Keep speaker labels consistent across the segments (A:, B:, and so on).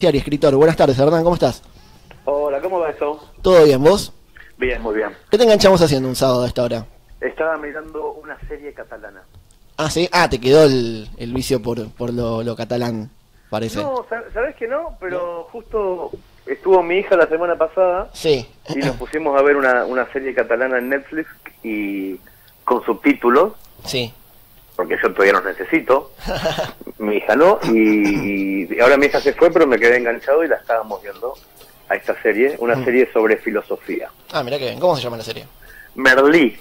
A: Diario, escritor. Buenas tardes, Hernán, ¿cómo estás?
B: Hola, ¿cómo va eso?
A: ¿Todo bien, vos?
B: Bien, muy bien.
A: ¿Qué te enganchamos haciendo un sábado a esta hora?
B: Estaba mirando una serie catalana.
A: Ah, ¿sí? Ah, te quedó el vicio por lo catalán, parece.
B: No, ¿sabés que no? Pero justo estuvo mi hija la semana pasada
A: Sí.
B: y nos pusimos a ver una serie catalana en Netflix y con subtítulos,
A: Sí.
B: porque yo todavía los necesito, mi hija no, y ahora mi hija se fue, pero me quedé enganchado y la estábamos viendo a esta serie, una serie sobre filosofía.
A: Ah, mirá que bien. ¿Cómo se llama la serie?
B: Merlí.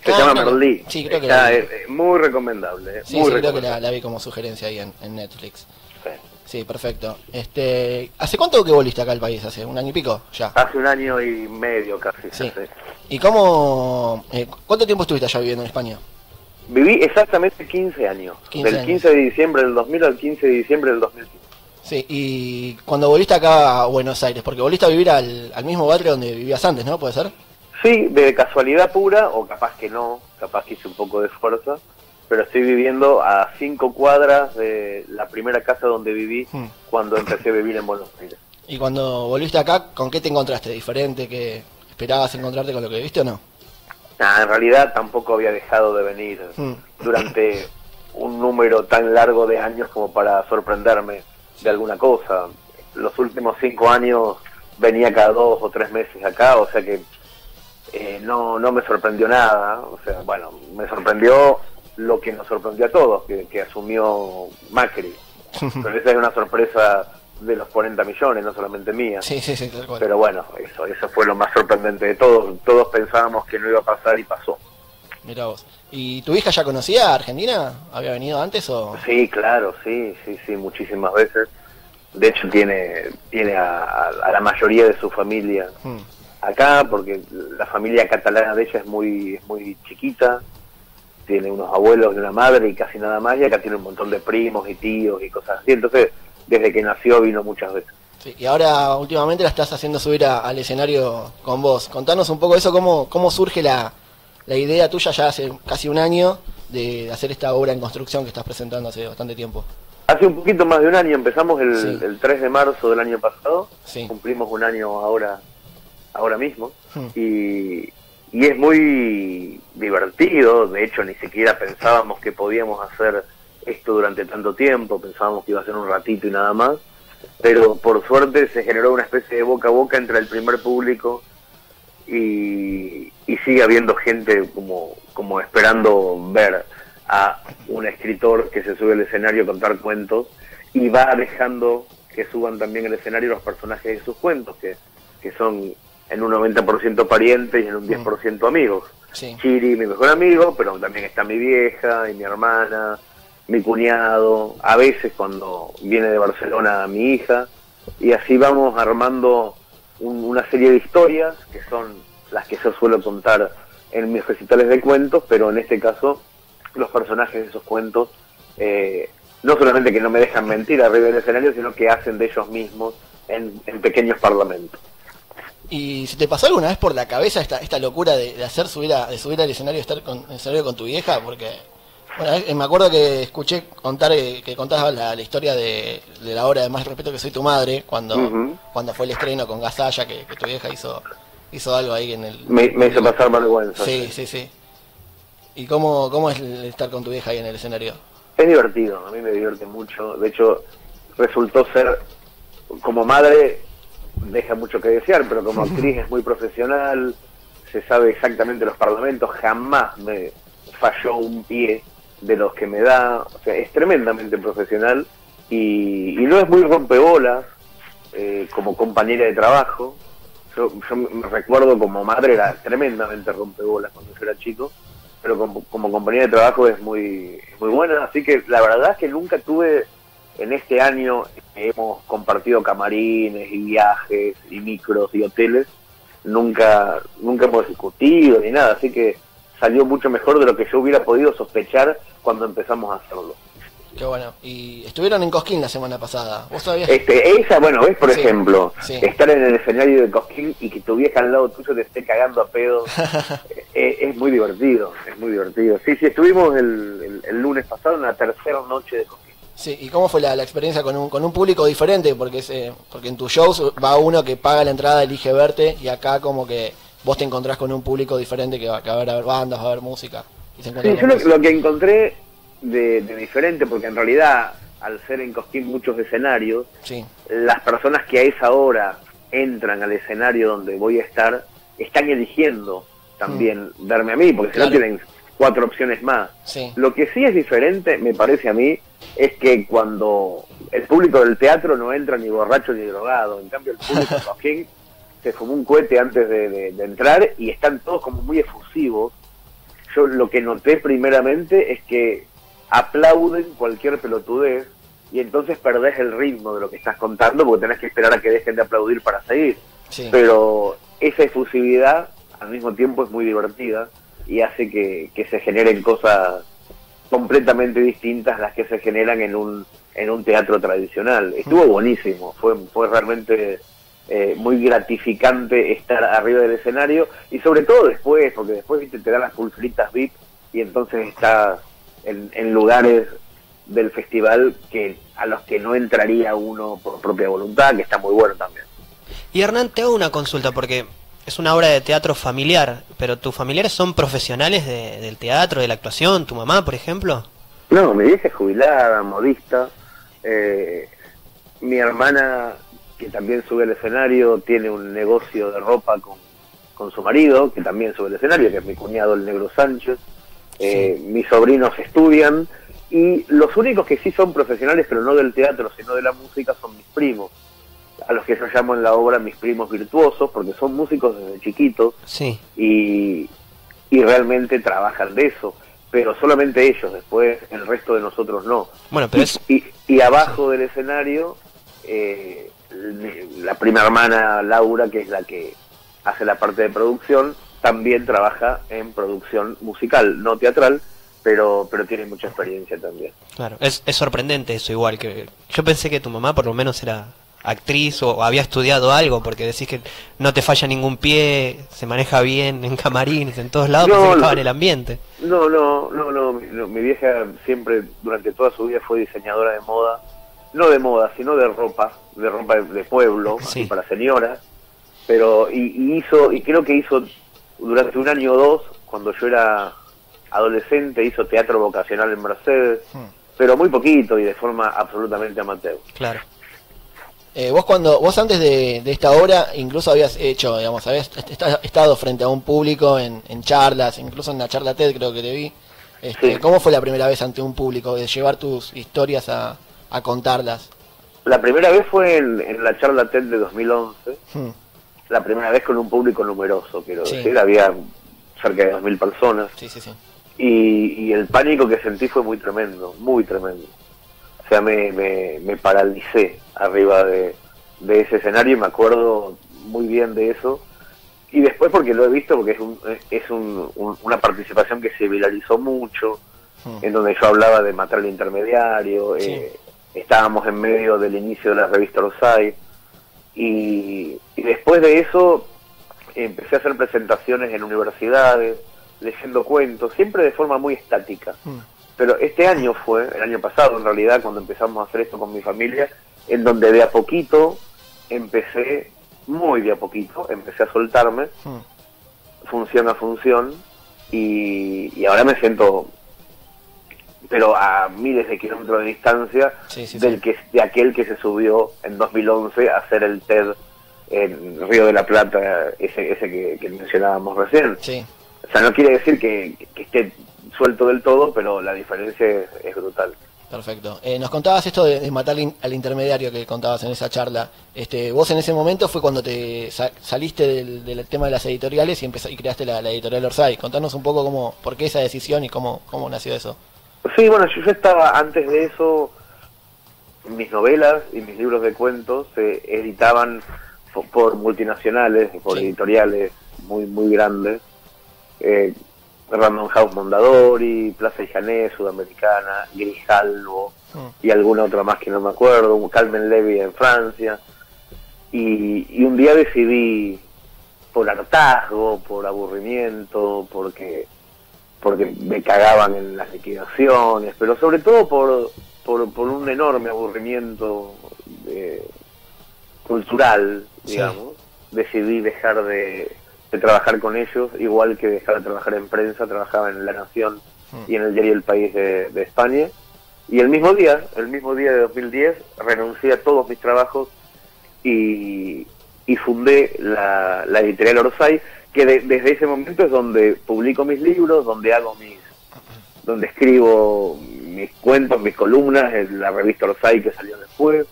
B: Se llama Merlí.
A: Sí, creo que
B: Está,
A: la vi.
B: muy recomendable.
A: Sí,
B: muy
A: sí, creo que
B: recomendable.
A: la vi como sugerencia ahí en Netflix.
B: Sí.
A: Sí, perfecto. ¿Hace cuánto que volviste acá al país? ¿Hace un año y pico? Ya.
B: Hace un año y medio casi.
A: Sí.
B: Hace.
A: ¿Y cómo... cuánto tiempo estuviste allá viviendo en España?
B: Viví exactamente 15 años.
A: 15
B: del
A: años.
B: 15 de diciembre del 2000 al 15 de diciembre del 2005.
A: Sí, y cuando volviste acá a Buenos Aires, porque volviste a vivir al mismo barrio donde vivías antes, ¿no? ¿Puede ser?
B: Sí, de casualidad pura, o capaz que no, capaz que hice un poco de esfuerzo, pero estoy viviendo a 5 cuadras de la primera casa donde viví cuando empecé a vivir en Buenos Aires.
A: Y cuando volviste acá, ¿con qué te encontraste? ¿Diferente? ¿Que esperabas encontrarte con lo que viste o no?
B: Nah, en realidad tampoco había dejado de venir durante un número tan largo de años como para sorprenderme de alguna cosa. Los últimos 5 años venía cada 2 o 3 meses acá, o sea que no me sorprendió nada. O sea, bueno, me sorprendió lo que nos sorprendió a todos, que asumió Macri. Pero esa es una sorpresa de los 40 millones, no solamente mía.
A: Sí, tal cual.
B: Pero bueno, eso fue lo más sorprendente de todos. Todos pensábamos que no iba a pasar y pasó.
A: Mirá vos. ¿Y tu hija ya conocía a Argentina? ¿Había venido antes o...?
B: Sí, claro, sí, muchísimas veces. De hecho tiene a la mayoría de su familia acá, porque la familia catalana de ella es muy chiquita. Tiene unos abuelos y una madre y casi nada más, y acá tiene un montón de primos y tíos y cosas así. Entonces, desde que nació vino muchas veces.
A: Sí, y ahora últimamente la estás haciendo subir al escenario con vos. Contanos un poco eso, cómo surge la idea tuya ya hace casi un año de hacer esta obra en construcción que estás presentando hace bastante tiempo.
B: Hace un poquito más de un año, empezamos
A: Sí.
B: el 3 de marzo del año pasado,
A: Sí.
B: cumplimos un año ahora mismo, y es muy divertido. De hecho ni siquiera pensábamos que podíamos hacer esto durante tanto tiempo, pensábamos que iba a ser un ratito y nada más, pero por suerte se generó una especie de boca a boca entre el primer público y sigue habiendo gente como esperando ver a un escritor que se sube al escenario a contar cuentos, y va dejando que suban también al escenario los personajes de sus cuentos, que son en un 90% parientes y en un 10% amigos.
A: Sí.
B: Chiri, mi mejor amigo, pero también está mi vieja y mi hermana, mi cuñado, a veces cuando viene de Barcelona mi hija, y así vamos armando una serie de historias que son las que yo suelo contar en mis recitales de cuentos, pero en este caso los personajes de esos cuentos no solamente que no me dejan mentir arriba del escenario, sino que hacen de ellos mismos en pequeños parlamentos.
A: ¿Y si te pasó alguna vez por la cabeza esta locura de subir al escenario, estar en el escenario con tu vieja? Porque bueno, me acuerdo que escuché contar que contabas la historia de la obra de Más respeto que soy tu madre, cuando fue el estreno con Gasalla, que tu vieja hizo algo ahí en el...
B: Me hizo pasar vergüenza.
A: Sí. ¿Y cómo es estar con tu vieja ahí en el escenario?
B: Es divertido, a mí me divierte mucho. De hecho, resultó ser, como madre, deja mucho que desear, pero como actriz es muy profesional, se sabe exactamente los parlamentos, jamás me falló un pie de los que me da. O sea, es tremendamente profesional y no es muy rompebolas como compañera de trabajo. Yo me recuerdo como madre era tremendamente rompebolas cuando yo era chico, pero como compañera de trabajo es muy buena. Así que la verdad es que nunca tuve, en este año hemos compartido camarines y viajes y micros y hoteles, nunca hemos discutido ni nada, así que salió mucho mejor de lo que yo hubiera podido sospechar cuando empezamos a hacerlo.
A: Qué bueno. Y estuvieron en Cosquín la semana pasada. ¿Vos sabías?
B: Esa, bueno, ves, por ejemplo,
A: sí.
B: Estar en el escenario de Cosquín y que tu vieja al lado tuyo te esté cagando a pedos, es muy divertido, es muy divertido. Sí, estuvimos el lunes pasado en la tercera noche de Cosquín.
A: Sí, ¿y cómo fue la experiencia con un público diferente? Porque porque en tus shows va uno que paga la entrada, elige verte, y acá como que vos te encontrás con un público diferente que va a ver bandas, va a ver música. Y se encuentra
B: Sí, yo
A: con vos.
B: lo que encontré de diferente, porque en realidad, al ser en Cosquín muchos escenarios,
A: Sí,
B: las personas que a esa hora entran al escenario donde voy a estar, están eligiendo también verme a mí, porque si
A: claro.
B: no tienen 4 opciones más.
A: Sí.
B: Lo que sí es diferente, me parece a mí, es que cuando el público del teatro no entra ni borracho ni drogado, en cambio el público de Cosquín se fumó un cohete antes de entrar y están todos como muy efusivos. Yo lo que noté primeramente es que aplauden cualquier pelotudez y entonces perdés el ritmo de lo que estás contando porque tenés que esperar a que dejen de aplaudir para seguir.
A: Sí.
B: Pero esa efusividad al mismo tiempo es muy divertida y hace que se generen cosas completamente distintas a las que se generan en un teatro tradicional. Estuvo buenísimo, fue realmente muy gratificante estar arriba del escenario y sobre todo después, porque después ¿viste? Te dan las pulseritas VIP y entonces estás en lugares del festival que a los que no entraría uno por propia voluntad, que está muy bueno también.
C: Y Hernán, te hago una consulta porque es una obra de teatro familiar, pero ¿tus familiares son profesionales del teatro, de la actuación? ¿Tu mamá, por ejemplo?
B: No, mi vieja es jubilada, modista. Mi hermana, que también sube al escenario, tiene un negocio de ropa con su marido, que también sube al escenario, que es mi cuñado, el Negro Sánchez. Mis sobrinos estudian, y los únicos que sí son profesionales, pero no del teatro, sino de la música, son mis primos, a los que yo llamo en la obra mis primos virtuosos, porque son músicos desde chiquitos,
C: Sí.
B: y realmente trabajan de eso, pero solamente ellos, después el resto de nosotros no.
C: Bueno, pero es...
B: Y abajo del escenario, la prima hermana Laura, que es la que hace la parte de producción, también trabaja en producción musical, no teatral, pero tiene mucha experiencia también.
C: Claro, es sorprendente eso, igual que... Yo pensé que tu mamá por lo menos era actriz o había estudiado algo, porque decís que no te falla ningún pie, se maneja bien en camarines, en todos lados, pensé que estaba en el ambiente.
B: No, mi vieja siempre, durante toda su vida, fue diseñadora de moda, no de moda, sino de ropa de pueblo,
C: Sí.
B: así para señoras, pero y creo que hizo durante un año o dos, cuando yo era adolescente, hizo teatro vocacional en Mercedes, pero muy poquito y de forma absolutamente amateur.
C: Claro.
A: Vos antes de esta obra incluso habías hecho, digamos, habías estado frente a un público en charlas, incluso en la charla TED creo que te vi.
B: Sí.
A: ¿Cómo fue la primera vez ante un público, de llevar tus historias a contarlas?
B: La primera vez fue en la charla TED de 2011,
A: Hmm.
B: la primera vez con un público numeroso, quiero
A: Sí.
B: decir, había cerca de 2000 personas.
A: Sí, sí, sí.
B: Y el pánico que sentí fue muy tremendo, muy tremendo. O sea, me paralicé arriba de ese escenario y me acuerdo muy bien de eso. Y después porque lo he visto, porque es una participación que se viralizó mucho, en donde yo hablaba de matar al intermediario,
A: Sí.
B: estábamos en medio del inicio de la revista Orsay, y después de eso empecé a hacer presentaciones en universidades, leyendo cuentos, siempre de forma muy estática. Pero este año fue, el año pasado en realidad, cuando empezamos a hacer esto con mi familia, en donde de a poquito empecé, muy de a poquito, empecé a soltarme, función a función, y ahora me siento, pero a miles de kilómetros de distancia,
A: Sí, sí,
B: de aquel que se subió en 2011 a hacer el TED en Río de la Plata, ese que mencionábamos recién.
A: Sí.
B: O sea, no quiere decir que esté suelto del todo, pero la diferencia es brutal.
A: Perfecto. Nos contabas esto de matar al intermediario que contabas en esa charla. Vos en ese momento fue cuando te saliste del tema de las editoriales y creaste la editorial Orsay. Contanos un poco por qué esa decisión y cómo nació eso.
B: Sí, bueno, yo estaba antes de eso, mis novelas y mis libros de cuentos se editaban por multinacionales, por
A: Sí.
B: editoriales muy muy grandes. Random House Mondadori, Plaza y Jané, Sudamericana, Grijalvo y alguna otra más que no me acuerdo, Carmen Levy en Francia. Y un día decidí, por hartazgo, por aburrimiento, porque me cagaban en las liquidaciones, pero sobre todo por un enorme aburrimiento cultural, digamos, decidí dejar de trabajar con ellos, igual que dejar de trabajar en prensa. Trabajaba en La Nación y en el diario El País de España, y el mismo día de 2010 renuncié a todos mis trabajos y fundé la editorial Orsay, que desde ese momento es donde publico mis libros, donde escribo mis cuentos, mis columnas, en la revista Orsay que salió después.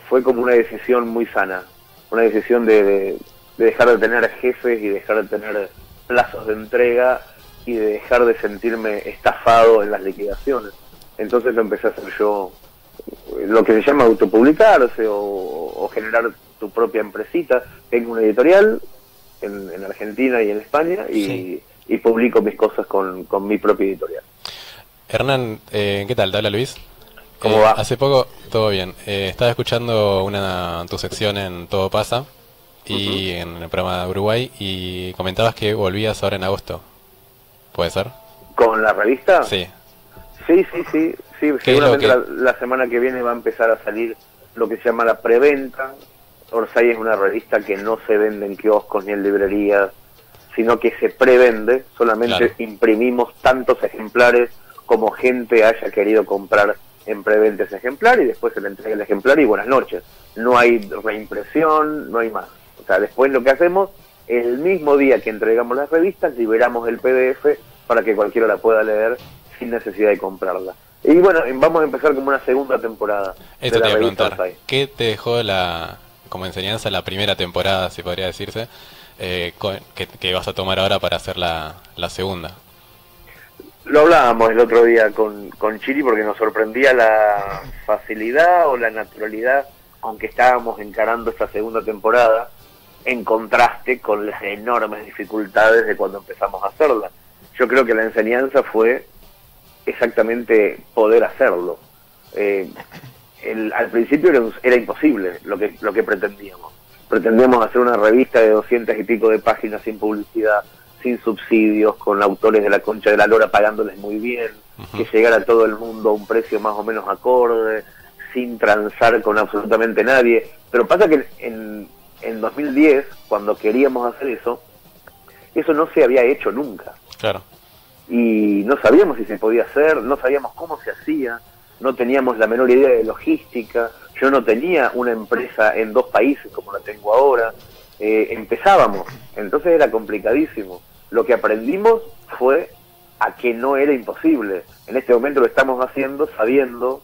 B: Fue como una decisión muy sana, una decisión de dejar de tener jefes y dejar de tener plazos de entrega y de dejar de sentirme estafado en las liquidaciones. Entonces lo empecé a hacer yo, lo que se llama autopublicarse o generar tu propia empresita. Tengo una editorial en Argentina y en España y publico mis cosas con mi propia editorial.
D: Hernán, ¿qué tal? ¿Te habla Luis?
B: ¿Cómo va?
D: Hace poco, todo bien. Estaba escuchando tu sección en Todo Pasa y en el programa de Uruguay, y comentabas que volvías ahora en agosto. ¿Puede ser?
B: ¿Con la revista?
D: Sí.
B: Sí, seguramente la semana que viene va a empezar a salir lo que se llama la preventa. Orsay es una revista que no se vende en kioscos ni en librerías, sino que se prevende. Solamente imprimimos tantos ejemplares como gente haya querido comprar en preventa ese ejemplar, y después se le entrega el ejemplar y buenas noches. No hay reimpresión, no hay más. O sea, después lo que hacemos, el mismo día que entregamos las revistas, liberamos el PDF para que cualquiera la pueda leer sin necesidad de comprarla. Y bueno, vamos a empezar como una segunda temporada.
D: Esto te iba a preguntar, ¿qué te dejó como enseñanza la primera temporada, si podría decirse, que vas a tomar ahora para hacer la segunda?
B: Lo hablábamos el otro día con Chiri, porque nos sorprendía la facilidad o la naturalidad con que estábamos encarando esta segunda temporada, en contraste con las enormes dificultades de cuando empezamos a hacerla. Yo creo que la enseñanza fue exactamente poder hacerlo. Al principio era imposible lo que pretendíamos. Pretendíamos hacer una revista de 200 y pico de páginas sin publicidad, sin subsidios, con autores de la concha de la lora pagándoles muy bien, que llegara a todo el mundo a un precio más o menos acorde, sin transar con absolutamente nadie. Pero pasa que en 2010, cuando queríamos hacer eso no se había hecho nunca.
D: Claro.
B: Y no sabíamos si se podía hacer, no sabíamos cómo se hacía, no teníamos la menor idea de logística. Yo no tenía una empresa en 2 países como la tengo ahora. Empezábamos, entonces era complicadísimo. Lo que aprendimos fue a que no era imposible. En este momento lo estamos haciendo sabiendo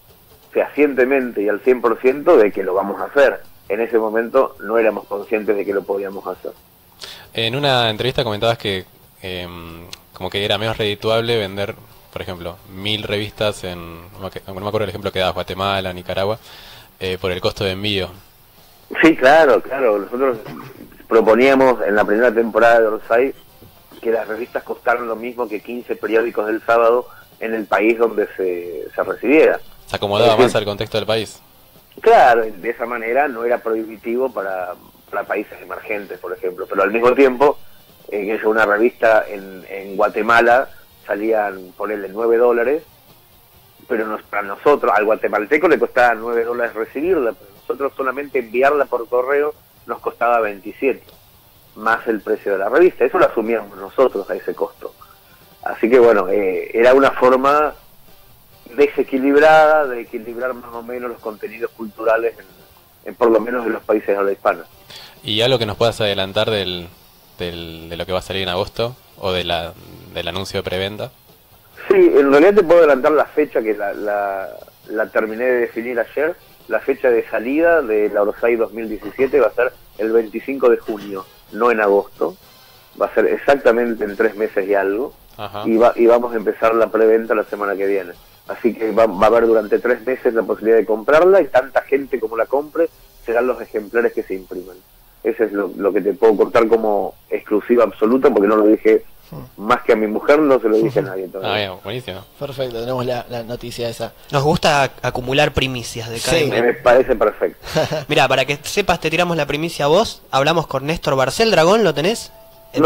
B: fehacientemente y al 100% de que lo vamos a hacer. En ese momento no éramos conscientes de que lo podíamos hacer.
D: En una entrevista comentabas que como que era menos redituable vender, por ejemplo, 1000 revistas no me acuerdo el ejemplo que dabas, Guatemala, Nicaragua, por el costo de envío.
B: Sí, claro. Nosotros proponíamos en la primera temporada de Orsay que las revistas costaran lo mismo que 15 periódicos del sábado en el país donde se recibiera.
D: Se acomodaba más al contexto del país.
B: Claro, de esa manera no era prohibitivo para países emergentes, por ejemplo, pero al mismo tiempo, una revista en Guatemala salían, ponerle $9, pero para nosotros, al guatemalteco le costaba $9 recibirla, pero nosotros solamente enviarla por correo nos costaba 27, más el precio de la revista. Eso lo asumíamos nosotros a ese costo. Así que bueno, era una forma desequilibrada de equilibrar más o menos los contenidos culturales en por lo menos en los países de habla hispana.
D: ¿Y algo que nos puedas adelantar de lo que va a salir en agosto o del anuncio de preventa?
B: Sí, en realidad te puedo adelantar la fecha, que la terminé de definir ayer. La fecha de salida de la Orsay 2017 va a ser el 25 de junio, no en agosto. Va a ser exactamente en 3 meses y algo. Ajá. Y vamos a empezar la preventa la semana que viene. Así que va a haber durante 3 meses la posibilidad de comprarla, y tanta gente como la compre serán los ejemplares que se impriman. Ese es lo que te puedo contar como exclusiva absoluta, porque no lo dije más que a mi mujer, no se lo dije a nadie todavía.
D: Bien, buenísimo.
A: Perfecto, tenemos la noticia esa.
C: Nos gusta acumular primicias de cada
B: me parece perfecto.
C: Mira, para que sepas, te tiramos la primicia a vos. Hablamos con Néstor Barcel, Dragón, ¿lo tenés? El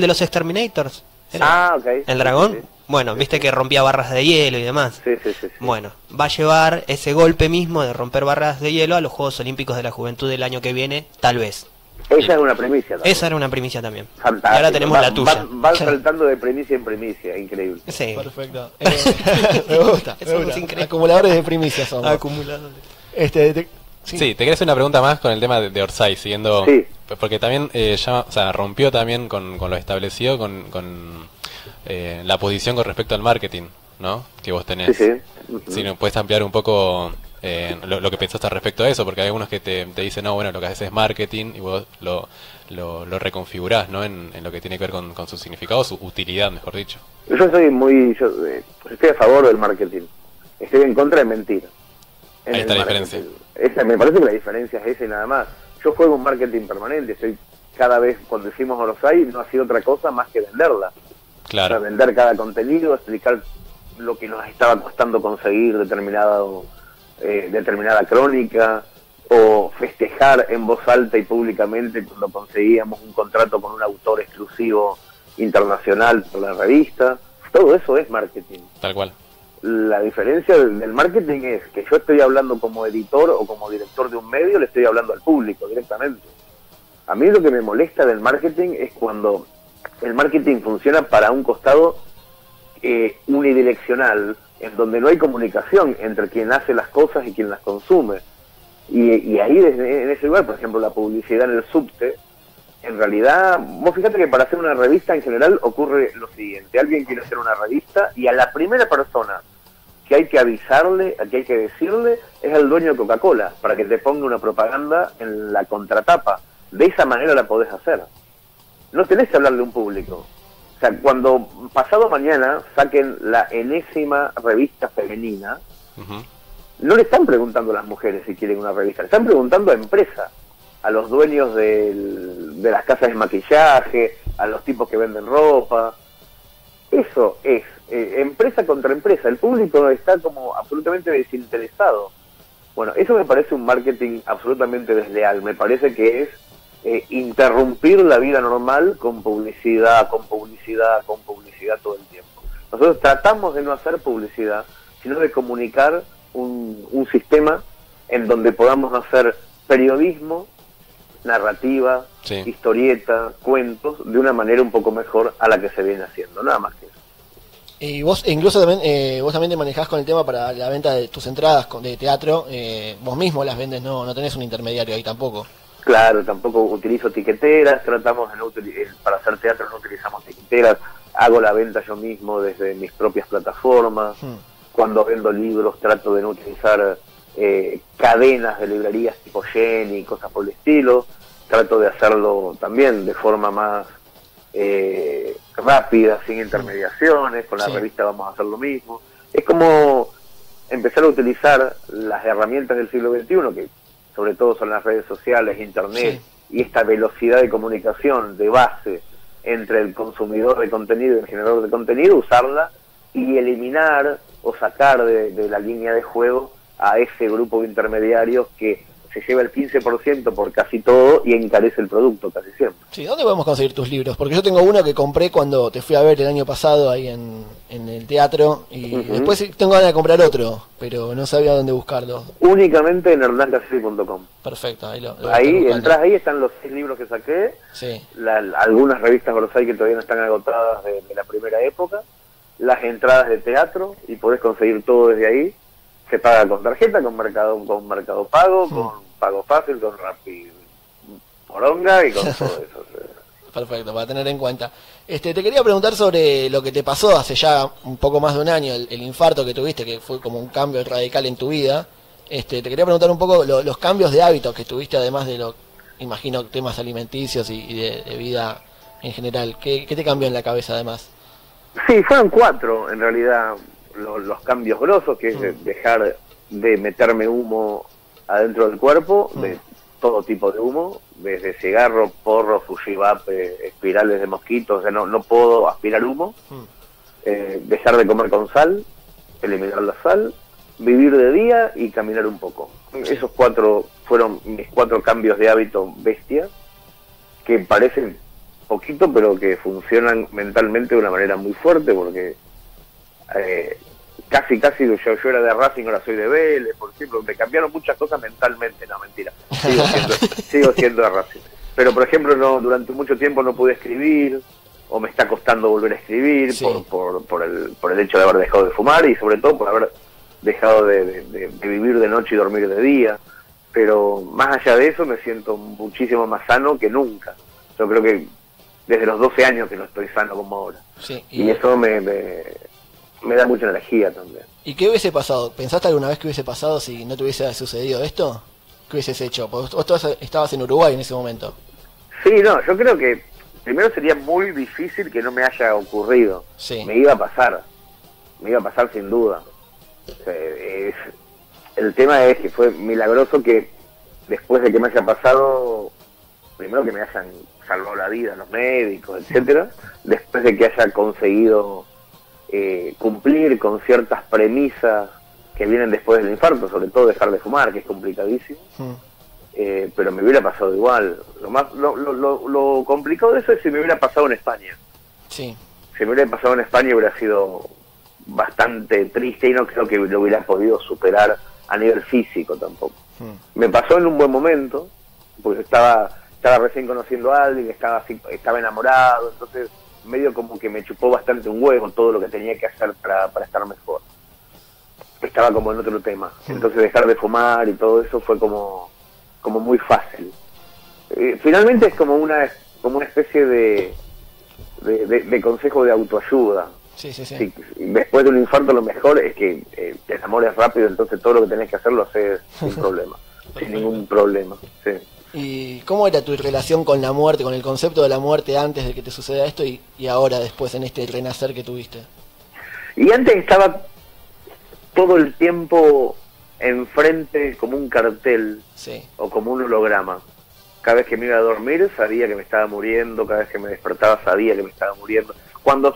C: de los Exterminators.
B: Ah, ok.
C: El Dragón.
B: Sí.
C: Bueno, viste que rompía barras de hielo y demás.
B: Sí.
C: Bueno, va a llevar ese golpe mismo de romper barras de hielo a los Juegos Olímpicos de la Juventud del año que viene, tal vez.
B: Esa es una primicia también.
C: Esa era una primicia también.
B: Fantástico.
C: Y ahora tenemos la tuya.
B: Van saltando de primicia en primicia, increíble.
C: Sí.
A: Perfecto. Me gusta.
C: Somos increíbles.
A: Acumuladores de primicias somos.
C: Acumuladores.
A: Sí.
D: Sí, te quería hacer una pregunta más con el tema de Orsay, siguiendo...
B: Sí.
D: Porque también rompió también con lo establecido, con la posición con respecto al marketing, ¿no? Que vos tenés.
B: Sí.
D: Si nos puedes ampliar un poco lo que pensaste respecto a eso, porque hay algunos que te dicen, no, bueno, lo que haces es marketing, y vos lo reconfigurás, ¿no? En lo que tiene que ver con su significado, su utilidad, mejor dicho.
B: Yo estoy a favor del marketing. Estoy en contra de mentir.
D: Ahí está la diferencia.
B: Me parece que la diferencia es esa y nada más. Yo juego un marketing permanente. Estoy cada vez, cuando decimos Orsay, no ha sido otra cosa más que venderla.
D: Claro.
B: Para vender cada contenido, explicar lo que nos estaba costando conseguir determinada crónica, o festejar en voz alta y públicamente cuando conseguíamos un contrato con un autor exclusivo internacional por la revista. Todo eso es marketing.
D: Tal cual.
B: La diferencia del marketing es que yo estoy hablando como editor o como director de un medio, le estoy hablando al público directamente. A mí lo que me molesta del marketing es cuando el marketing funciona para un costado unidireccional, en donde no hay comunicación entre quien hace las cosas y quien las consume. Y ahí, en ese lugar, por ejemplo, la publicidad en el subte, en realidad, vos fíjate que para hacer una revista en general ocurre lo siguiente: alguien quiere hacer una revista y a la primera persona que hay que avisarle, a que hay que decirle, es al dueño de Coca-Cola, para que te ponga una propaganda en la contratapa. De esa manera la podés hacer. No tenés que hablarle a un público. O sea, cuando pasado mañana saquen la enésima revista femenina, no le están preguntando a las mujeres si quieren una revista, le están preguntando a empresas, a los dueños de las casas de maquillaje, a los tipos que venden ropa. Eso es empresa contra empresa. El público está como absolutamente desinteresado. Bueno, eso me parece un marketing absolutamente desleal. Me parece que es interrumpir la vida normal con publicidad todo el tiempo. Nosotros tratamos de no hacer publicidad, sino de comunicar un sistema en donde podamos hacer periodismo, narrativa,
D: sí,
B: historieta, cuentos, de una manera un poco mejor a la que se viene haciendo, nada más que eso.
A: Y vos incluso también, vos también te manejás con el tema para la venta de tus entradas de teatro, vos mismo las vendes, no tenés un intermediario ahí tampoco.
B: Claro, tampoco utilizo tiqueteras, tratamos de no para hacer teatro no utilizamos tiqueteras, hago la venta yo mismo desde mis propias plataformas. Cuando vendo libros trato de no utilizar cadenas de librerías tipo Jenny y cosas por el estilo, trato de hacerlo también de forma más rápida, sin intermediaciones. Con la revista vamos a hacer lo mismo. Es como empezar a utilizar las herramientas del siglo XXI, que sobre todo son las redes sociales, internet, y esta velocidad de comunicación de base entre el consumidor de contenido y el generador de contenido, usarla y eliminar o sacar de la línea de juego a ese grupo de intermediarios que se lleva el 15% por casi todo y encarece el producto casi siempre.
A: Sí, ¿dónde podemos conseguir tus libros? Porque yo tengo uno que compré cuando te fui a ver el año pasado ahí en el teatro, y después tengo ganas de comprar otro, pero no sabía dónde buscarlo.
B: Únicamente en hernancasiri.com.
A: Perfecto, ahí
B: ahí entras, ahí están los 6 libros que saqué, algunas revistas Orsay que todavía no están agotadas de la primera época, las entradas de teatro, y podés conseguir todo desde ahí. Se paga con tarjeta, con Mercado Pago, con Pago Fácil, con Rappi Moronga y con todo eso.
A: Perfecto, para tener en cuenta. Te quería preguntar sobre lo que te pasó hace ya un poco más de un año, el infarto que tuviste, que fue como un cambio radical en tu vida. Te quería preguntar un poco los cambios de hábitos que tuviste, además de imagino, temas alimenticios y de vida en general. ¿Qué te cambió en la cabeza además?
B: Sí, fueron 4 en realidad los cambios grosos, que es dejar de meterme humo adentro del cuerpo, de todo tipo de humo, desde cigarro, porro, fujivape, espirales de mosquitos. O sea, no puedo aspirar humo. Dejar de comer con sal, eliminar la sal, vivir de día y caminar un poco. Esos 4 fueron mis 4 cambios de hábito bestia, que parecen poquito, pero que funcionan mentalmente de una manera muy fuerte, porque casi yo era de Racing, ahora soy de Vélez, por ejemplo. Me cambiaron muchas cosas mentalmente, no, mentira. Sigo siendo de Racing. Pero, por ejemplo, no, durante mucho tiempo no pude escribir, o me está costando volver a escribir,
A: sí,
B: por el hecho de haber dejado de fumar, y sobre todo por haber dejado de vivir de noche y dormir de día. Pero más allá de eso me siento muchísimo más sano que nunca. Yo creo que desde los 12 años que no estoy sano como ahora.
A: Sí,
B: y eso me da mucha energía también.
A: ¿Y qué hubiese pasado? ¿Pensaste alguna vez que hubiese pasado si no te hubiese sucedido esto? ¿Qué hubieses hecho? Porque vos estabas en Uruguay en ese momento.
B: Sí, no, yo creo que primero sería muy difícil que no me haya ocurrido.
A: Sí.
B: Me iba a pasar sin duda. O sea, el tema es que fue milagroso que después de que me haya pasado, primero que me hayan salvado la vida los médicos, etcétera, después de que haya conseguido cumplir con ciertas premisas que vienen después del infarto, sobre todo dejar de fumar, que es complicadísimo. Pero me hubiera pasado igual. Lo complicado de eso es si me hubiera pasado en España.
A: Sí.
B: Si me hubiera pasado en España hubiera sido bastante triste y no creo que lo hubiera podido superar a nivel físico tampoco. Me pasó en un buen momento, porque estaba recién conociendo a alguien, estaba enamorado, entonces medio como que me chupó bastante un huevo todo lo que tenía que hacer para estar mejor. Estaba como en otro tema. Entonces dejar de fumar y todo eso fue como muy fácil. Finalmente es como una especie de consejo de autoayuda.
A: Sí.
B: Si después de un infarto lo mejor es que te enamores rápido, entonces todo lo que tenés que hacer lo haces sin problema, sin ningún problema. Sí.
A: ¿Y cómo era tu relación con la muerte, con el concepto de la muerte antes de que te suceda esto y ahora después en este renacer que tuviste?
B: Y antes estaba todo el tiempo enfrente como un cartel,
A: sí,
B: o como un holograma. Cada vez que me iba a dormir sabía que me estaba muriendo, cada vez que me despertaba sabía que me estaba muriendo. Cuando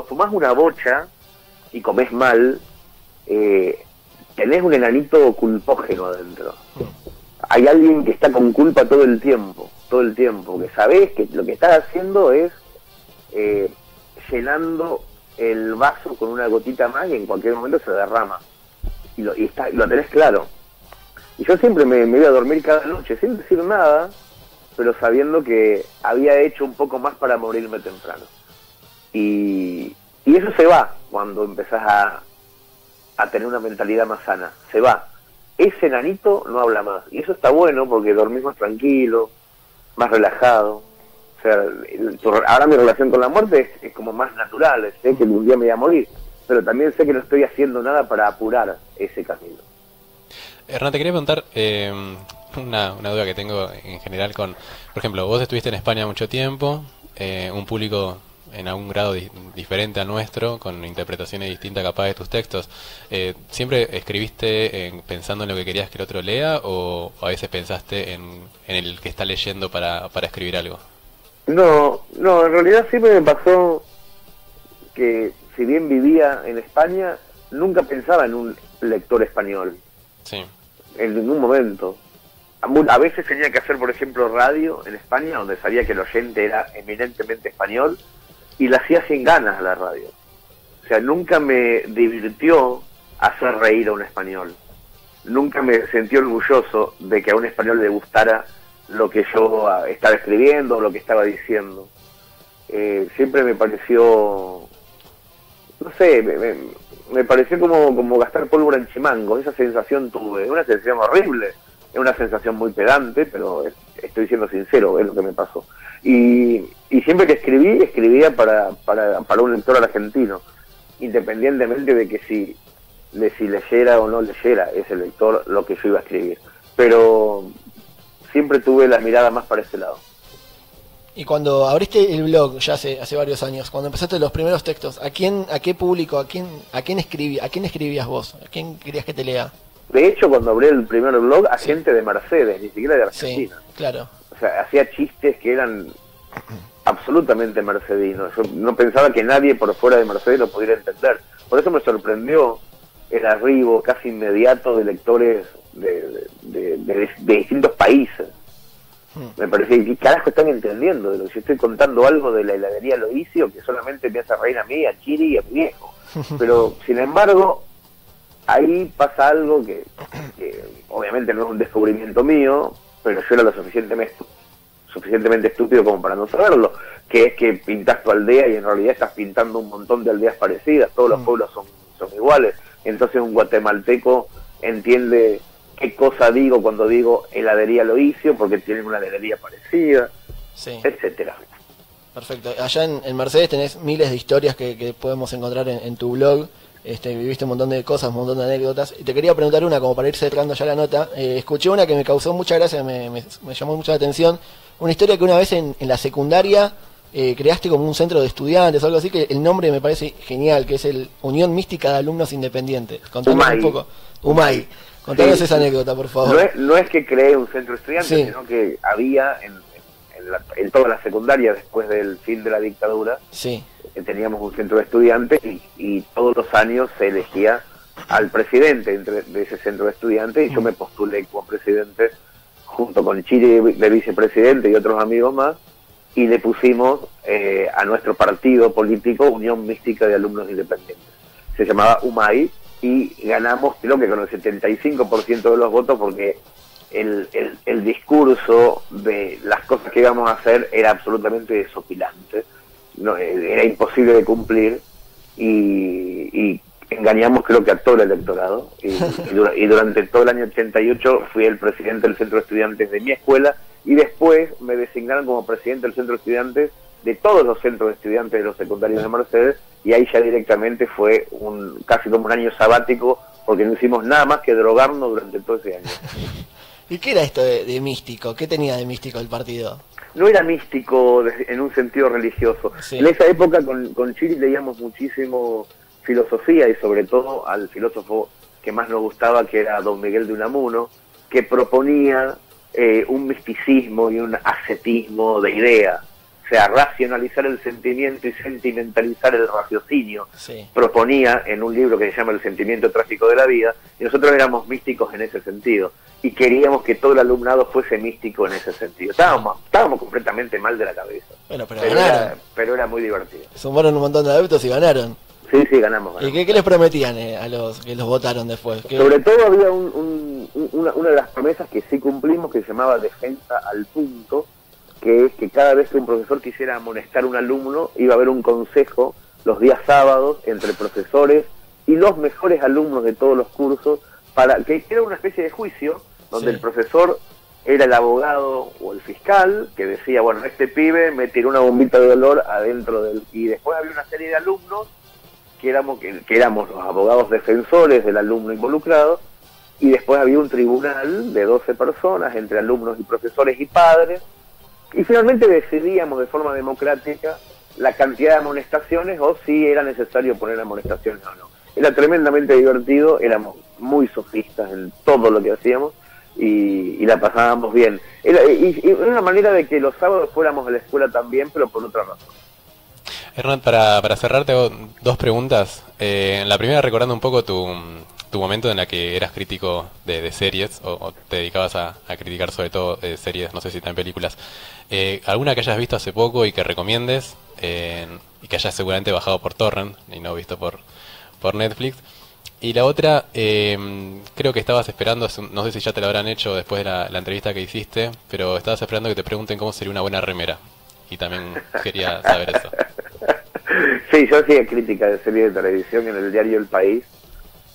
B: fumás una bocha y comés mal, tenés un enanito culpógeno adentro. Hay alguien que está con culpa todo el tiempo, que sabés que lo que estás haciendo es llenando el vaso con una gotita más y en cualquier momento se derrama. Y lo tenés claro. Y yo siempre me iba a dormir cada noche sin decir nada, pero sabiendo que había hecho un poco más para morirme temprano. Y eso se va cuando empezás a tener una mentalidad más sana. Se va. Ese enanito no habla más. Y eso está bueno porque dormís más tranquilo, más relajado. O sea, ahora mi relación con la muerte es como más natural. Sé que un día me voy a morir, pero también sé que no estoy haciendo nada para apurar ese camino.
D: Hernán, te quería preguntar una duda que tengo en general por ejemplo, vos estuviste en España mucho tiempo, un público en algún grado diferente al nuestro, con interpretaciones distintas capaz de tus textos. ¿Siempre escribiste pensando en lo que querías que el otro lea o a veces pensaste en el que está leyendo para escribir algo?
B: No, en realidad siempre me pasó que si bien vivía en España, nunca pensaba en un lector español.
D: Sí.
B: En ningún momento. A veces tenía que hacer, por ejemplo, radio en España, donde sabía que el oyente era eminentemente español, y la hacía sin ganas la radio. O sea, nunca me divirtió hacer reír a un español. Nunca me sentí orgulloso de que a un español le gustara lo que yo estaba escribiendo o lo que estaba diciendo. Siempre me pareció, no sé, me pareció como gastar pólvora en chimango. Esa sensación tuve, una sensación horrible, es una sensación muy pedante, pero estoy siendo sincero, es lo que me pasó. Y siempre que escribía para un lector argentino, independientemente de que si leyera o no leyera ese lector lo que yo iba a escribir. Pero siempre tuve la mirada más para ese lado.
A: Y cuando abriste el blog, ya hace varios años, cuando empezaste los primeros textos, ¿a qué público, a quién escribías vos? ¿A quién querías que te lea?
B: De hecho, cuando abrí el primer blog, a gente de Mercedes, ni siquiera de Argentina.
A: Sí, claro.
B: O sea, hacía chistes que eran absolutamente mercedinos. Yo no pensaba que nadie por fuera de Mercedes lo pudiera entender. Por eso me sorprendió el arribo casi inmediato de lectores de distintos países. Me parecía, ¿qué carajo están entendiendo de lo que yo estoy contando? Algo de la heladería Loisio que solamente me hace reír a mí, a Chiri y a mi viejo. Pero, sin embargo, ahí pasa algo que obviamente no es un descubrimiento mío, pero yo era lo suficientemente estúpido como para no saberlo, que es que pintas tu aldea y en realidad estás pintando un montón de aldeas parecidas, todos los pueblos son iguales. Entonces un guatemalteco entiende qué cosa digo cuando digo heladería Loicio, porque tienen una heladería parecida,
A: Sí.
B: etcétera.
A: Perfecto. Allá en Mercedes tenés miles de historias que podemos encontrar en tu blog. Viviste un montón de cosas, un montón de anécdotas. Y te quería preguntar una, como para ir cerrando ya la nota. Escuché una que me causó mucha gracia, me llamó mucho la atención. Una historia que una vez en la secundaria creaste como un centro de estudiantes o algo así, que el nombre me parece genial, que es el Unión Mística de Alumnos Independientes. Contanos un poco. UMAI. Contanos esa anécdota, por favor.
B: No es que creé un centro de estudiantes,
A: Sí.
B: sino que había en toda la secundaria, después del fin de la dictadura,
A: Sí.
B: teníamos un centro de estudiantes y todos los años se elegía al presidente de ese centro de estudiantes, y yo me postulé como presidente junto con Chiri de vicepresidente y otros amigos más, y le pusimos a nuestro partido político Unión Mística de Alumnos Independientes. Se llamaba UMAI y ganamos creo que con el 75% de los votos, porque el discurso de las cosas que íbamos a hacer era absolutamente desopilante, no, era imposible de cumplir, y engañamos creo que a todo el electorado, y durante todo el año 88 fui el presidente del centro de estudiantes de mi escuela, y después me designaron como presidente del centro de estudiantes de todos los centros de estudiantes de los secundarios de Mercedes, y ahí ya directamente fue casi como un año sabático, porque no hicimos nada más que drogarnos durante todo ese año.
A: ¿Y qué era esto de místico? ¿Qué tenía de místico el partido?
B: No era místico en un sentido religioso.
A: Sí.
B: En esa época con Chiri leíamos muchísimo filosofía, y sobre todo al filósofo que más nos gustaba, que era don Miguel de Unamuno, que proponía un misticismo y un ascetismo de idea. O sea, racionalizar el sentimiento y sentimentalizar el raciocinio.
A: Sí.
B: Proponía en un libro que se llama El sentimiento trágico de la vida, y nosotros éramos místicos en ese sentido, y queríamos que todo el alumnado fuese místico en ese sentido. Estábamos completamente mal de la cabeza.
A: Bueno, pero ganaron.
B: Pero era muy divertido.
A: Sumaron un montón de adeptos y ganaron.
B: Sí, ganamos.
A: ¿Y qué les prometían a los que los votaron después?
B: Sobre todo había una de las promesas que sí cumplimos, que se llamaba defensa al punto, que es que cada vez que un profesor quisiera amonestar a un alumno, iba a haber un consejo los días sábados entre profesores y los mejores alumnos de todos los cursos, para que era una especie de juicio donde
A: Sí.
B: el profesor era el abogado o el fiscal que decía, bueno, este pibe me tiró una bombita de olor adentro del... Y después había una serie de alumnos que éramos los abogados defensores del alumno involucrado, y después había un tribunal de 12 personas entre alumnos y profesores y padres, y finalmente decidíamos de forma democrática la cantidad de amonestaciones, o si era necesario poner amonestaciones o no. Era tremendamente divertido, éramos muy sofistas en todo lo que hacíamos, y la pasábamos bien. Era una manera de que los sábados fuéramos a la escuela también, pero por otra razón.
D: Hernán, para cerrar te hago dos preguntas. La primera, recordando un poco tu momento en la que eras crítico de series, o te dedicabas a criticar sobre todo series, no sé si también películas. ¿Alguna que hayas visto hace poco y que recomiendes, y que hayas seguramente bajado por torrent y no visto por Netflix? Y la otra, creo que estabas esperando, no sé si ya te lo habrán hecho después de la entrevista que hiciste, pero estabas esperando que te pregunten cómo sería una buena remera, y también quería saber eso.
B: Sí, yo hacía crítica de series de televisión en el diario El País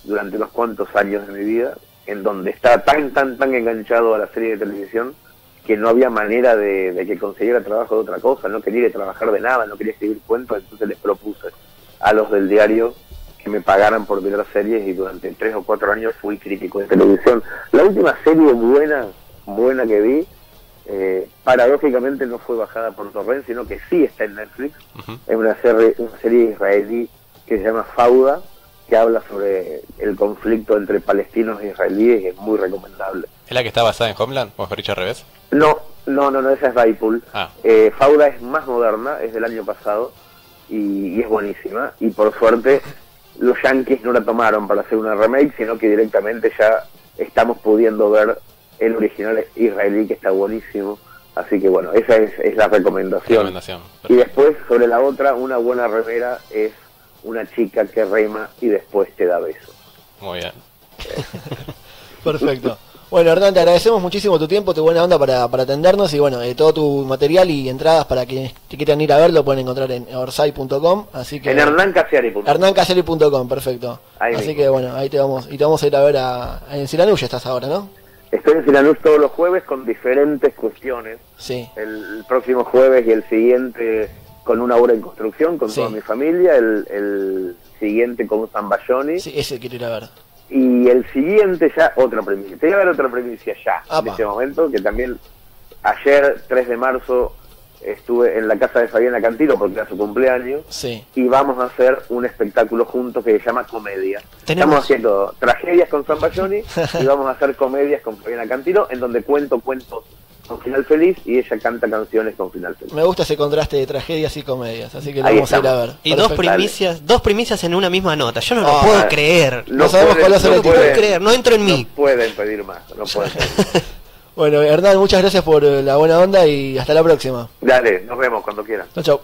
B: durante unos cuantos años de mi vida, en donde estaba tan enganchado a la serie de televisión que no había manera de que consiguiera trabajo de otra cosa, no quería ir a trabajar de nada, no quería escribir cuentos. Entonces les propuse a los del diario que me pagaran por mirar series, y durante 3 o 4 años fui crítico de televisión. La última serie buena que vi, paradójicamente no fue bajada por torrent, sino que sí está en Netflix.
D: Uh-huh.
B: Es una serie israelí que se llama Fauda, que habla sobre el conflicto entre palestinos e israelíes, y es muy recomendable.
D: ¿Es la que está basada en Homeland, o mejor dicho al revés?
B: No, esa es Daipool.
D: Ah.
B: Fauda es más moderna, es del año pasado, y es buenísima, y por suerte los yankees no la tomaron para hacer una remake, sino que directamente ya estamos pudiendo ver el original israelí, que está buenísimo. Así que bueno, esa es la recomendación. Y después, sobre la otra, una buena remera es una chica que rema y después te da besos.
D: Muy bien.
A: Perfecto. Bueno, Hernán, te agradecemos muchísimo tu tiempo, tu buena onda para atendernos y bueno, todo tu material y entradas para quienes te quieran ir a ver lo pueden encontrar en orsay.com, así que...
B: En hernancasiari.com.
A: hernancasiari.com, perfecto.
B: Ahí
A: así
B: mismo.
A: que bueno, ahí te vamos a ir a ver en Siranuya estás ahora, ¿no?
B: Estoy en Silanús todos los jueves con diferentes cuestiones.
A: Sí.
B: El próximo jueves y el siguiente con una obra en construcción con
A: Sí.
B: toda mi familia. El siguiente con un Zamballoni.
A: Sí, ese quiero ir a ver.
B: Y el siguiente ya otra primicia. Te voy a dar otra primicia ya,
A: Apa.
B: en este momento, que también ayer, 3 de marzo, estuve en la casa de Fabiana Cantilo porque era su cumpleaños.
A: Sí.
B: Y vamos a hacer un espectáculo juntos que se llama Comedia.
C: Tenemos-
B: Estamos haciendo tragedias con Zamballoni y vamos a hacer comedias con Fabiana Cantilo, en donde cuento cuentos con final feliz y ella canta canciones con final feliz.
A: Me gusta ese contraste de tragedias y comedias, así que lo
B: Ahí
A: vamos a ir a
B: estamos.
A: ver.
C: Y dos
A: Perfecto.
C: primicias en una misma nota. Yo no lo
A: Ah,
C: puedo creer.
A: No sabemos cuál va a ser el
C: No puedo
A: título.
C: creer, no entro en mí.
B: No pueden pedir más, no pueden pedir.
A: Bueno, Hernán, muchas gracias por la buena onda y hasta la próxima.
B: Dale, nos vemos cuando quieran.
A: Chau, chau.